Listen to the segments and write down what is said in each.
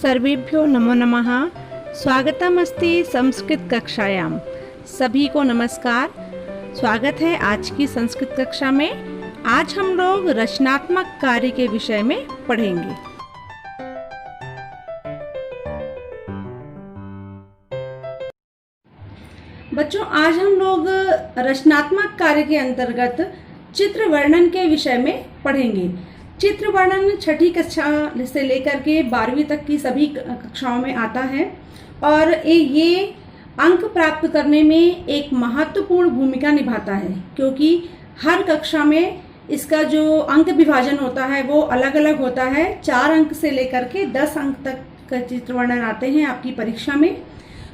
सर्वेभ्यो नमो नमः। स्वागतमस्ति संस्कृत कक्षायाम। सभी को नमस्कार। स्वागत है आज की संस्कृत कक्षा में। आज हम लोग रचनात्मक कार्य के विषय में पढ़ेंगे। बच्चों, आज हम लोग रचनात्मक कार्य के अंतर्गत चित्र वर्णन के विषय में पढ़ेंगे। चित्र वर्णन छठी कक्षा से लेकर के 12वीं तक की सभी कक्षाओं में आता है और ये अंक प्राप्त करने में एक महत्वपूर्ण भूमिका निभाता है, क्योंकि हर कक्षा में इसका जो अंक विभाजन होता है वो अलग अलग होता है। 4 अंक से लेकर के 10 अंक तक का चित्र वर्णन आते हैं आपकी परीक्षा में।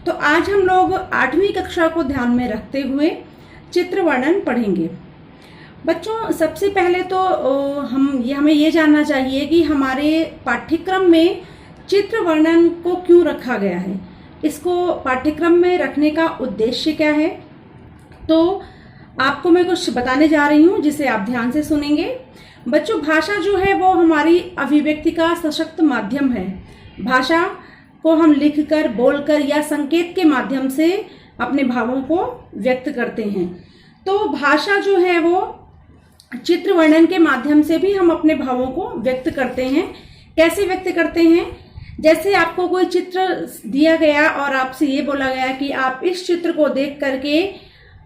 तो आज हम लोग 8वीं कक्षा को ध्यान में रखते हुए चित्र वर्णन पढ़ेंगे। बच्चों, सबसे पहले तो हमें ये जानना चाहिए कि हमारे पाठ्यक्रम में चित्र वर्णन को क्यों रखा गया है, इसको पाठ्यक्रम में रखने का उद्देश्य क्या है। तो आपको मैं कुछ बताने जा रही हूँ जिसे आप ध्यान से सुनेंगे। बच्चों, भाषा जो है वो हमारी अभिव्यक्ति का सशक्त माध्यम है। भाषा को हम लिखकर, बोलकर या संकेत के माध्यम से अपने भावों को व्यक्त करते हैं। तो भाषा जो है वो चित्र वर्णन के माध्यम से भी हम अपने भावों को व्यक्त करते हैं। कैसे व्यक्त करते हैं? जैसे आपको कोई चित्र दिया गया और आपसे ये बोला गया कि आप इस चित्र को देख करके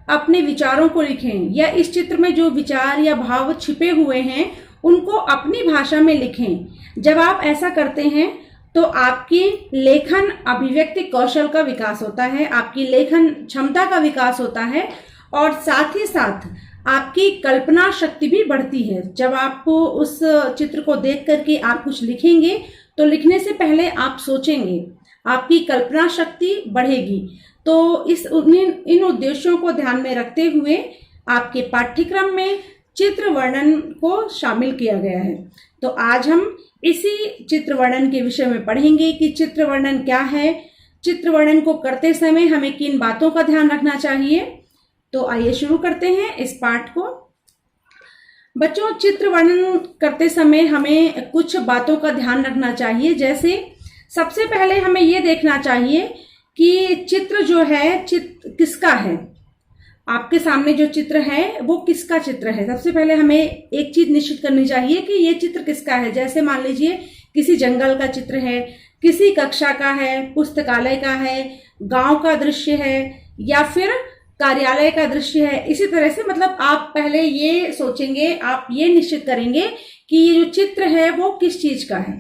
अपने विचारों को लिखें, या इस चित्र में जो विचार या भाव छिपे हुए हैं उनको अपनी भाषा में लिखें। जब आप ऐसा करते हैं तो आपकी लेखन अभिव्यक्ति कौशल का विकास होता है, आपकी लेखन क्षमता का विकास होता है और साथ ही साथ आपकी कल्पना शक्ति भी बढ़ती है। जब आपको उस चित्र को देख करके आप कुछ लिखेंगे तो लिखने से पहले आप सोचेंगे, आपकी कल्पना शक्ति बढ़ेगी। तो इन उद्देश्यों को ध्यान में रखते हुए आपके पाठ्यक्रम में चित्र वर्णन को शामिल किया गया है। तो आज हम इसी चित्र वर्णन के विषय में पढ़ेंगे कि चित्र वर्णन क्या है, चित्र वर्णन को करते समय हमें किन बातों का ध्यान रखना चाहिए। तो आइए शुरू करते हैं इस पाठ को। बच्चों, चित्र वर्णन करते समय हमें कुछ बातों का ध्यान रखना चाहिए। जैसे सबसे पहले हमें ये देखना चाहिए कि चित्र जो है चित्र किसका है। आपके सामने जो चित्र है वो किसका चित्र है। सबसे पहले हमें एक चीज निश्चित करनी चाहिए कि ये चित्र किसका है। जैसे मान लीजिए किसी जंगल का चित्र है, किसी कक्षा का है, पुस्तकालय का है, गांव का दृश्य है या फिर कार्यालय का दृश्य है। इसी तरह से मतलब आप पहले ये सोचेंगे, आप ये निश्चित करेंगे कि ये जो चित्र है वो किस चीज का है।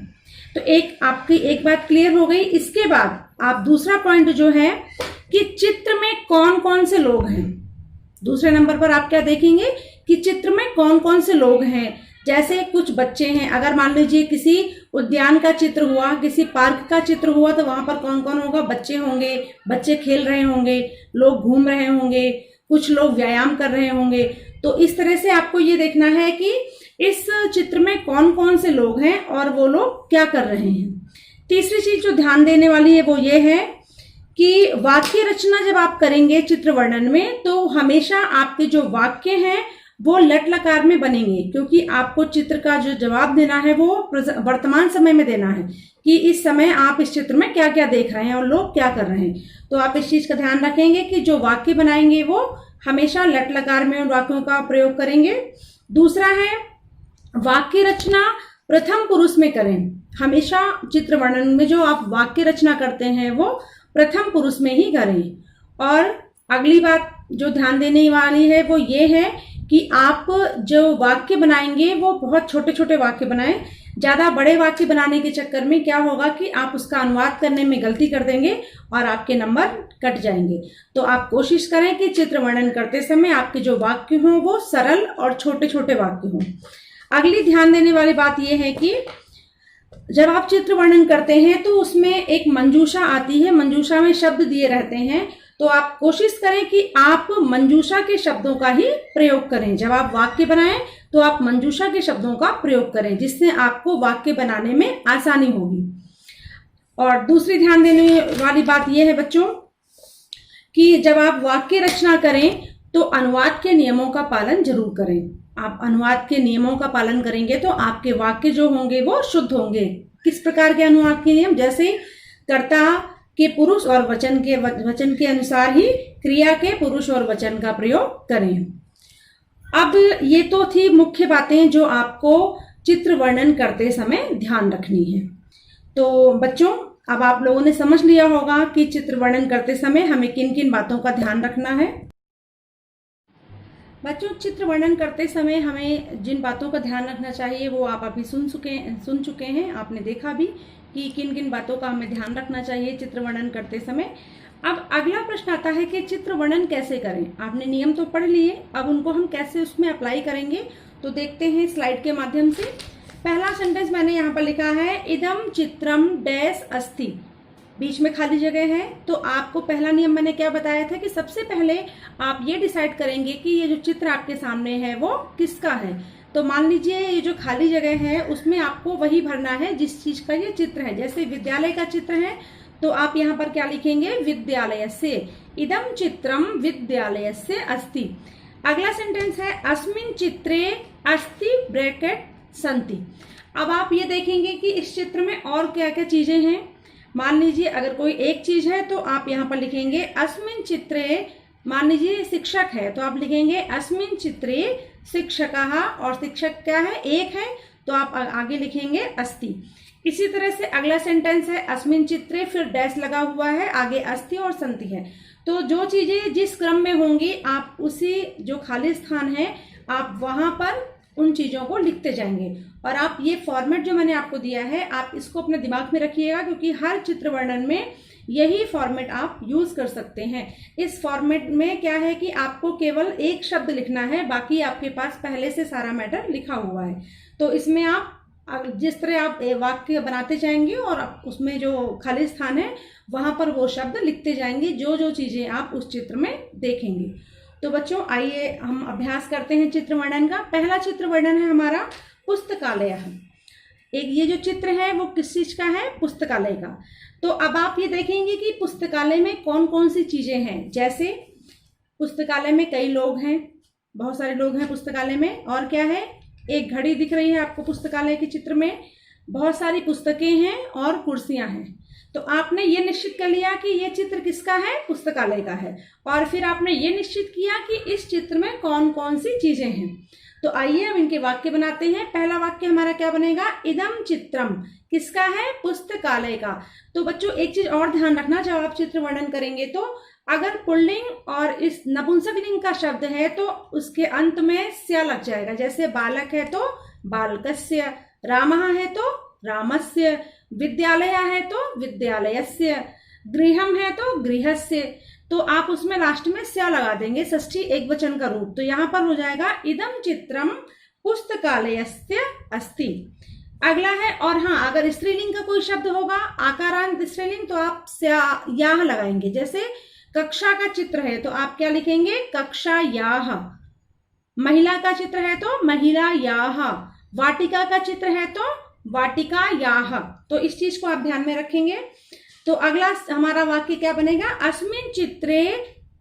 तो आपकी एक बात क्लियर हो गई। इसके बाद आप दूसरा पॉइंट जो है कि चित्र में कौन कौन से लोग हैं। दूसरे नंबर पर आप क्या देखेंगे कि चित्र में कौन कौन से लोग हैं। जैसे कुछ बच्चे हैं, अगर मान लीजिए किसी उद्यान का चित्र हुआ, किसी पार्क का चित्र हुआ, तो वहां पर कौन कौन होगा? बच्चे होंगे, बच्चे खेल रहे होंगे, लोग घूम रहे होंगे, कुछ लोग व्यायाम कर रहे होंगे। तो इस तरह से आपको ये देखना है कि इस चित्र में कौन कौन से लोग हैं और वो लोग क्या कर रहे हैं। तीसरी चीज जो ध्यान देने वाली है वो ये है कि वाक्य रचना जब आप करेंगे चित्र वर्णन में, तो हमेशा आपके जो वाक्य हैं वो लट लकार में बनेंगे, क्योंकि आपको चित्र का जो जवाब देना है वो वर्तमान समय में देना है कि इस समय आप इस चित्र में क्या क्या देख रहे हैं और लोग क्या कर रहे हैं। तो आप इस चीज का ध्यान रखेंगे कि जो वाक्य बनाएंगे वो हमेशा लट लकार में उन वाक्यों का प्रयोग करेंगे। दूसरा है वाक्य रचना प्रथम पुरुष में करें। हमेशा चित्र वर्णन में जो आप वाक्य रचना करते हैं वो प्रथम पुरुष में ही करें। और अगली बात जो ध्यान देने वाली है वो ये है कि आप जो वाक्य बनाएंगे वो बहुत छोटे छोटे वाक्य बनाएं। ज्यादा बड़े वाक्य बनाने के चक्कर में क्या होगा कि आप उसका अनुवाद करने में गलती कर देंगे और आपके नंबर कट जाएंगे। तो आप कोशिश करें कि चित्र वर्णन करते समय आपके जो वाक्य हों वो सरल और छोटे छोटे वाक्य हों। अगली ध्यान देने वाली बात यह है कि जब आप चित्र वर्णन करते हैं तो उसमें एक मंजूषा आती है, मंजूषा में शब्द दिए रहते हैं। तो आप कोशिश करें कि आप मंजूषा के शब्दों का ही प्रयोग करें। जब आप वाक्य बनाएं तो आप मंजूषा के शब्दों का प्रयोग करें, जिससे आपको वाक्य बनाने में आसानी होगी। और दूसरी ध्यान देने वाली बात यह है बच्चों कि जब आप वाक्य रचना करें तो अनुवाद के नियमों का पालन जरूर करें। आप अनुवाद के नियमों का पालन करेंगे तो आपके वाक्य जो होंगे वो शुद्ध होंगे। किस प्रकार के अनुवाद के नियम? जैसे कर्ता के पुरुष और वचन के अनुसार ही क्रिया के पुरुष और वचन का प्रयोग करें। अब ये तो थी मुख्य बातें जो आपको चित्र वर्णन करते समय ध्यान रखनी है। तो बच्चों, अब आप लोगों ने समझ लिया होगा कि चित्र वर्णन करते समय हमें किन किन बातों का ध्यान रखना है। बच्चों, चित्र वर्णन करते समय हमें जिन बातों का ध्यान रखना चाहिए वो आप अभी सुन चुके हैं। आपने देखा भी कि किन किन बातों का हमें ध्यान रखना चाहिए चित्र वर्णन करते समय। अब अगला प्रश्न आता है कि चित्र वर्णन कैसे करें। आपने नियम तो पढ़ लिए, अब उनको हम कैसे उसमें अप्लाई करेंगे तो देखते हैं स्लाइड के माध्यम से। पहला सेंटेंस मैंने यहाँ पर लिखा है, इदम चित्रम डैश अस्ति, बीच में खाली जगह है। तो आपको पहला नियम मैंने क्या बताया था कि सबसे पहले आप ये डिसाइड करेंगे कि ये जो चित्र आपके सामने है वो किसका है। तो मान लीजिए ये जो खाली जगह है उसमें आपको वही भरना है जिस चीज का ये चित्र है। जैसे विद्यालय का चित्र है तो आप यहाँ पर क्या लिखेंगे, विद्यालयस्य, इदम चित्रम विद्यालयस्य अस्ति। अगला सेंटेंस है, अस्मिन् चित्रे अस्ति ब्रैकेट सन्ति। अब आप ये देखेंगे कि इस चित्र में और क्या क्या चीजें हैं। मान लीजिए अगर कोई एक चीज है तो आप यहाँ पर लिखेंगे अस्मिन् चित्रे, मान लीजिए शिक्षक है तो आप लिखेंगे अस्मिन् चित्रे शिक्षकः, और शिक्षक क्या है, एक है तो आप आगे लिखेंगे अस्ति। इसी तरह से अगला सेंटेंस है, अस्मिन् चित्रे, फिर डैश लगा हुआ है, आगे अस्ति और सन्ति है। तो जो चीजें जिस क्रम में होंगी आप उसी जो खाली स्थान है आप वहां पर उन चीजों को लिखते जाएंगे। और आप ये फॉर्मेट जो मैंने आपको दिया है आप इसको अपने दिमाग में रखिएगा, क्योंकि हर चित्र वर्णन में यही फॉर्मेट आप यूज कर सकते हैं। इस फॉर्मेट में क्या है कि आपको केवल एक शब्द लिखना है, बाकी आपके पास पहले से सारा मैटर लिखा हुआ है। तो इसमें आप जिस तरह आप वाक्य बनाते जाएंगे और उसमें जो खाली स्थान है वहां पर वो शब्द लिखते जाएंगे जो जो चीजें आप उस चित्र में देखेंगे। तो बच्चों आइए हम अभ्यास करते हैं चित्र वर्णन का। पहला चित्र वर्णन है हमारा पुस्तकालय। एक ये जो चित्र है वो किस चीज का है, पुस्तकालय का। तो अब आप ये देखेंगे कि पुस्तकालय में कौन कौन सी चीजें हैं। जैसे पुस्तकालय में कई लोग हैं, बहुत सारे लोग हैं पुस्तकालय में। और क्या है, एक घड़ी दिख रही है आपको पुस्तकालय के चित्र में, बहुत सारी पुस्तकें हैं और कुर्सियां हैं। तो आपने ये निश्चित कर लिया कि ये चित्र किसका है, पुस्तकालय का है। और फिर आपने ये निश्चित किया कि इस चित्र में कौन कौन सी चीजें हैं। तो आइए हम इनके वाक्य बनाते हैं। पहला वाक्य हमारा क्या बनेगा, इदम चित्रम, किसका है, पुस्तकालय का। तो बच्चों एक चीज और ध्यान रखना, जब आप चित्र वर्णन करेंगे तो अगर पुल्लिंग और इस नपुंसकलिंग का शब्द है तो उसके अंत में स्य लग जाएगा। जैसे बालक है तो बालकस्य, रामः है तो रामस्य, विद्यालय है तो विद्यालयस्य, गृहम है तो गृहस्य। तो आप उसमें लास्ट में स्य लगा देंगे, षष्ठी एक वचन का रूप। तो यहाँ पर हो जाएगा इदम चित्रम पुस्तकालयस्य अस्ति। अगला है, और हाँ अगर स्त्रीलिंग का कोई शब्द होगा आकारांत स्त्रीलिंग तो आप याह लगाएंगे। जैसे कक्षा का चित्र है तो आप क्या लिखेंगे, कक्षा याह। महिला का चित्र है तो महिला याह। वाटिका का चित्र है तो वाटिका याह। तो इस चीज को आप ध्यान में रखेंगे। तो अगला हमारा वाक्य क्या बनेगा, अस्मिन् चित्रे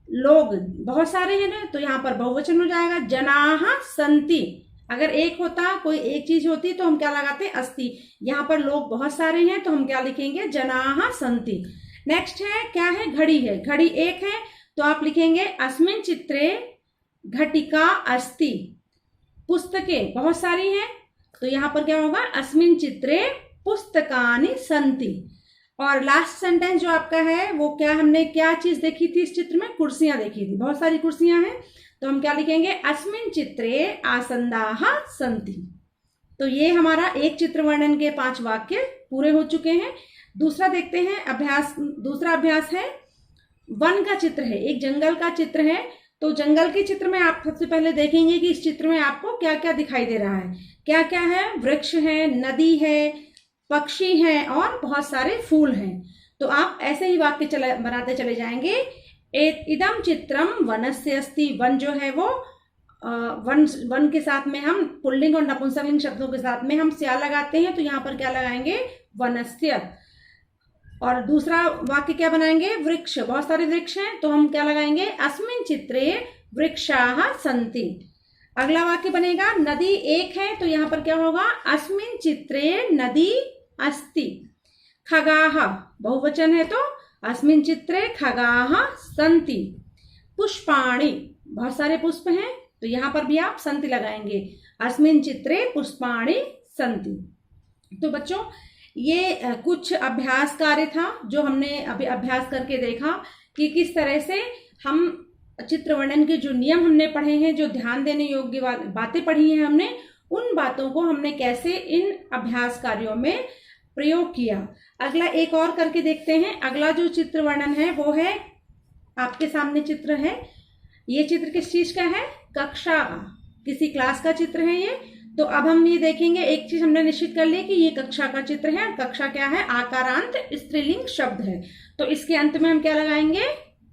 लोग, बहुत सारे हैं ना तो यहाँ पर बहुवचन हो जाएगा, जनाः सन्ति। अगर एक होता, कोई एक चीज होती तो हम क्या लगाते, अस्ति। यहाँ पर लोग बहुत सारे हैं तो हम क्या लिखेंगे, जनाः सन्ति। नेक्स्ट है, क्या है, घड़ी है। घड़ी एक है तो आप लिखेंगे अस्मिन् चित्रे घटिका अस्ति। पुस्तकें बहुत सारी हैं तो यहाँ पर क्या होगा, अस्मिन् चित्रे पुस्तकानि सन्ति। और लास्ट सेंटेंस जो आपका है वो क्या, हमने क्या चीज देखी थी इस चित्र में, कुर्सियां देखी थी, बहुत सारी कुर्सियां हैं तो हम क्या लिखेंगे, अस्मिन् चित्रे आसन्दाः सन्ति। तो ये हमारा एक चित्र वर्णन के 5 वाक्य पूरे हो चुके हैं। दूसरा देखते हैं अभ्यास। दूसरा अभ्यास है, वन का चित्र है, एक जंगल का चित्र है। तो जंगल के चित्र में आप सबसे पहले देखेंगे कि इस चित्र में आपको क्या क्या दिखाई दे रहा है। क्या क्या है, वृक्ष है, नदी है, पक्षी हैं और बहुत सारे फूल हैं। तो आप ऐसे ही वाक्य बनाते चले जाएंगे। इदम चित्रम वनस्य अस्ति। वन जो है वो वन के साथ में हम पुल्लिंग और नपुंसकलिंग शब्दों के साथ में हम स्या लगाते हैं तो यहाँ पर क्या लगाएंगे, वनस्य। और दूसरा वाक्य क्या बनाएंगे, वृक्ष, बहुत सारे वृक्ष हैं तो हम क्या लगाएंगे, अस्मिन् चित्रे वृक्षाः सन्ति। अगला वाक्य बनेगा, नदी एक है तो यहाँ पर क्या होगा, अस्मिन् चित्रे नदी अस्ति। खगाः बहुवचन है तो अस्मिन् चित्रे खगाः सन्ति। पुष्पाणि बहुत सारे पुष्प हैं तो यहाँ पर भी आप सन्ति लगाएंगे। अस्मिन् चित्रे पुष्पाणि सन्ति। तो बच्चों ये कुछ अभ्यास कार्य था जो हमने अभी अभ्यास करके देखा कि किस तरह से हम चित्र वर्णन के जो नियम हमने पढ़े हैं, जो ध्यान देने योग्य बातें पढ़ी हैं हमने, उन बातों को हमने कैसे इन अभ्यास कार्यों में प्रयोग किया। अगला एक और करके देखते हैं। अगला जो चित्र वर्णन है वो है, आपके सामने चित्र है। ये चित्र किस चीज का है? कक्षा, किसी क्लास का चित्र है ये। तो अब हम ये देखेंगे, एक चीज हमने निश्चित कर ली कि ये कक्षा का चित्र है। कक्षा क्या है? आकारांत स्त्रीलिंग शब्द है, तो इसके अंत में हम क्या लगाएंगे?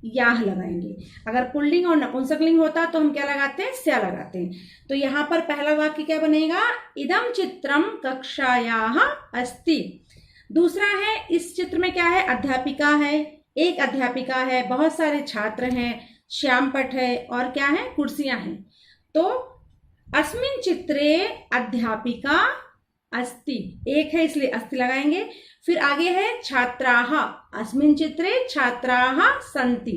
याह लगाएंगे। अगर पुल्लिंग और नपुंसकलिंग होता तो हम क्या लगाते हैं? स्या लगाते हैं। तो यहाँ पर पहला वाक्य क्या बनेगा? इदम चित्रम कक्षायाः अस्ति। दूसरा है, इस चित्र में क्या है? अध्यापिका है, एक अध्यापिका है, बहुत सारे छात्र हैं, श्यामपट है और क्या है? कुर्सियां हैं। तो अस्मिन् चित्रे अध्यापिका अस्ति, एक है इसलिए अस्ति लगाएंगे। फिर आगे है छात्राः, अस्मिन् चित्रे छात्राः सन्ति।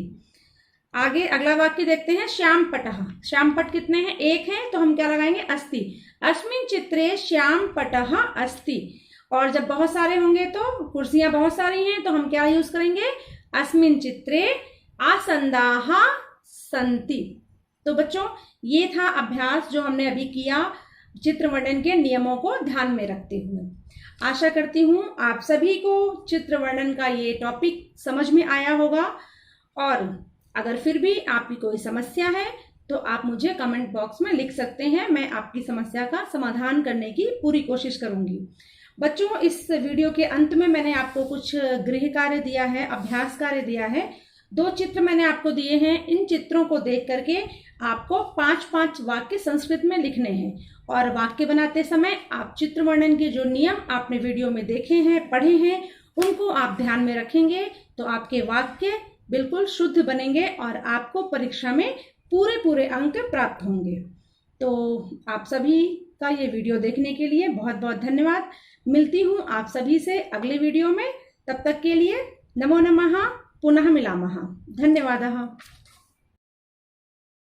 आगे अगला वाक्य देखते हैं, श्यामपटः। श्यामपट कितने हैं? एक है तो हम क्या लगाएंगे? अस्ति। अस्मिन् चित्रे श्यामपटः अस्ति। और जब बहुत सारे होंगे तो कुर्सियां बहुत सारी हैं तो हम क्या यूज करेंगे? अस्मिन् चित्रे आसन्दाः सन्ति। तो बच्चों ये था अभ्यास जो हमने अभी किया चित्र वर्णन के नियमों को ध्यान में रखते हुए। आशा करती हूँ आप सभी को चित्र वर्णन का ये टॉपिक समझ में आया होगा। और अगर फिर भी आपकी कोई समस्या है तो आप मुझे कमेंट बॉक्स में लिख सकते हैं। मैं आपकी समस्या का समाधान करने की पूरी कोशिश करूंगी। बच्चों इस वीडियो के अंत में मैंने आपको कुछ गृह कार्य दिया है, अभ्यास कार्य दिया है। 2 चित्र मैंने आपको दिए हैं। इन चित्रों को देख करके आपको 5-5 वाक्य संस्कृत में लिखने हैं। और वाक्य बनाते समय आप चित्र वर्णन के जो नियम आपने वीडियो में देखे हैं, पढ़े हैं, उनको आप ध्यान में रखेंगे तो आपके वाक्य बिल्कुल शुद्ध बनेंगे और आपको परीक्षा में पूरे अंक प्राप्त होंगे। तो आप सभी का ये वीडियो देखने के लिए बहुत बहुत धन्यवाद। मिलती हूँ आप सभी से अगले वीडियो में। तब तक के लिए नमो नमः, पुनः मिलामः। धन्यवादः।